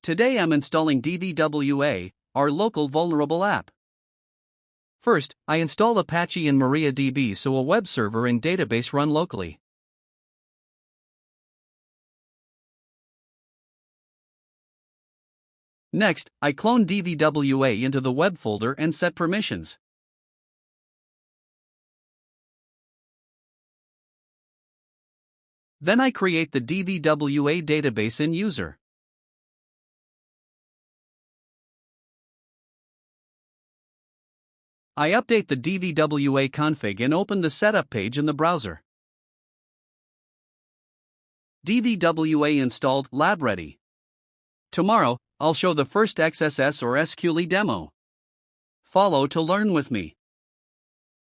Today I'm installing DVWA, our local vulnerable app. First, I install Apache and MariaDB so a web server and database run locally. Next, I clone DVWA into the web folder and set permissions. Then I create the DVWA database in user. I update the DVWA config and open the setup page in the browser. DVWA installed, lab ready. Tomorrow, I'll show the first XSS or SQL demo. Follow to learn with me.